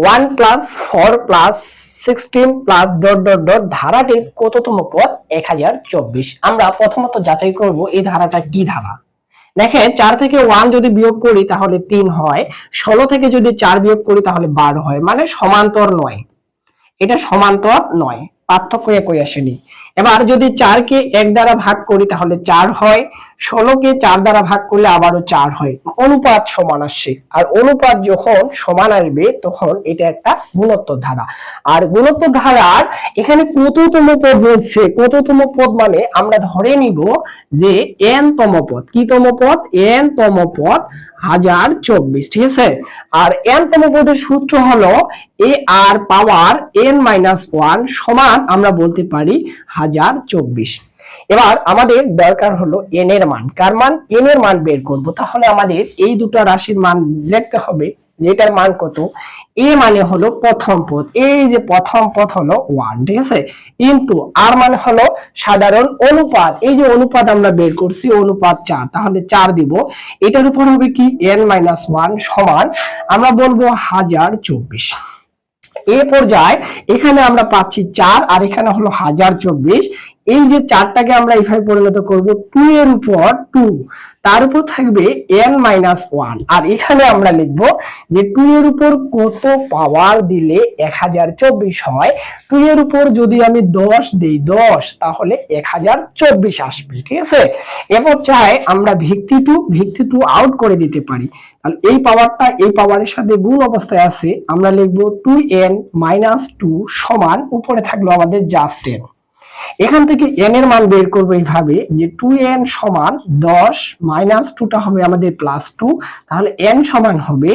1 plus 4 plus 16 plus dot dot dot ধারাটির কততম পদ 1024। আমরা প্রথমত যাচাই করব এই ধারাটা কি ধারা। দেখেন 4 থেকে 1 যদি বিয়োগ করি তাহলে 3 হয়, 16 থেকে যদি 4 বিয়োগ করি তাহলে 12 হয়, মানে সমান্তর নয়, এটা সমান্তর নয়, পার্থক্য একই আসেনি। এবার যদি 4 কে 1 দ্বারা ভাগ করি তাহলে 4 হয়, 16 কে 4 দ্বারা ভাগ করলে আবারও 4 হয়, অনুপাত সমান আসছে। আর অনুপাত যখন সমান আসবে তখন এটা একটা গুণোত্তর ধারা। আর গুণোত্তর ধারার এখানে কততম পদ বলছে, কততম পদ মানে আমরা ধরে নিব যে n তম পদ। কি তম পদ? n তম পদ 1024, ঠিক আছে। আর n তম পদের সূত্র হলো a r power n minus 1 সমান আমরা বলতে পারি 1024। এবার আমাদের দরকার হলো n এর মান। কার মান? n এর মান বের করব। তাহলে আমাদের এই দুটো রাশির মান লিখতে হবে, যেটার মান কত। a মানে হলো প্রথম পদ, এই যে প্রথম পদ হলো 1, ঠিক আছে, ইনটু r মানে হলো সাধারণ অনুপাত, এই যে অনুপাত আমরা বের করছি অনুপাত 4, তাহলে 4 দিব। এটার উপর হবে কি n মাইনাস 1 সমান আমরা বলবো 1024। এই পর্যায়ে এখানে আমরা পাচ্ছি 4 আর এখানে হলো 1024। এই যে 4টাকে আমরা এইভাবে পরিণত করব 2 এর উপর 2, তার উপর থাকবে n মাইনাস 1, আর এখানে আমরা লিখব যে 2 এর উপর কত পাওয়ার দিলে 1024 হয়। 2 এর উপর যদি আমি 10 দেই 10, তাহলে 1024 আসবে, ঠিক আছে। এরপর চাই আমরা ভিত্তি 2 আউট করে দিতে পারি, তাহলে এই পাওয়ারটা এই পাওয়ারের সাথে গুণ অবস্থায় আছে, আমরা লিখব 2n মাইনাস 2 সমান উপরে থাকলো আমাদের জাস্ট n। এখান থেকে n এর মান বের করবো এইভাবে যে 2n সমান 10 মাইনাস 2টা হবে আমাদের প্লাস 2, তাহলে n সমান হবে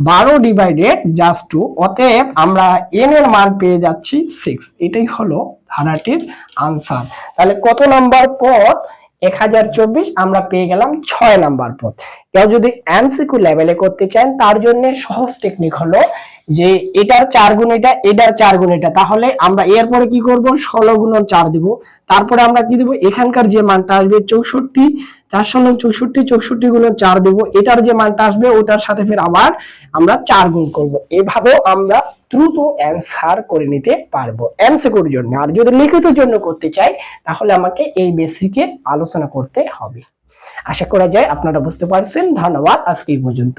12 ডিভাইডেড জাস্ট 2। অতএব আমরা n এর মান পেয়ে যাচ্ছি 6। এটাই হলো ধারাটির আনসার। তাহলে কত নাম্বার পদ? 1024 আমরা পেয়ে গেলাম 6 নাম্বার পদ। কেউ যদি এমসিকিউ লেভেলে করতে চান তার জন্য সহজ টেকনিক হলো যে এটার 4 গুণ এটা, এটার 4 গুণ এটা, তাহলে আমরা এরপরে কি করব 16 গুণন 4 দিব, তারপরে আমরা কি দিব এখানকার যে মানটা আসবে 64, 4 16 64, 64 গুণন 4 দেব, এটার যে মানটা আসবে ওটার সাথে ফের আবার আমরা 4 গুণ করব। এভাবেও আমরা দ্রুত অ্যানসার করে নিতে পারবো এমসিকিউর জন্য। আর যদি লিখিত জন্য করতে চাই তাহলে আমাকে এই বেসিকে আলোচনা করতে হবে। আশা করা যায় আপনারা বুঝতে পারছেন। ধন্যবাদ, আজকে এই পর্যন্ত।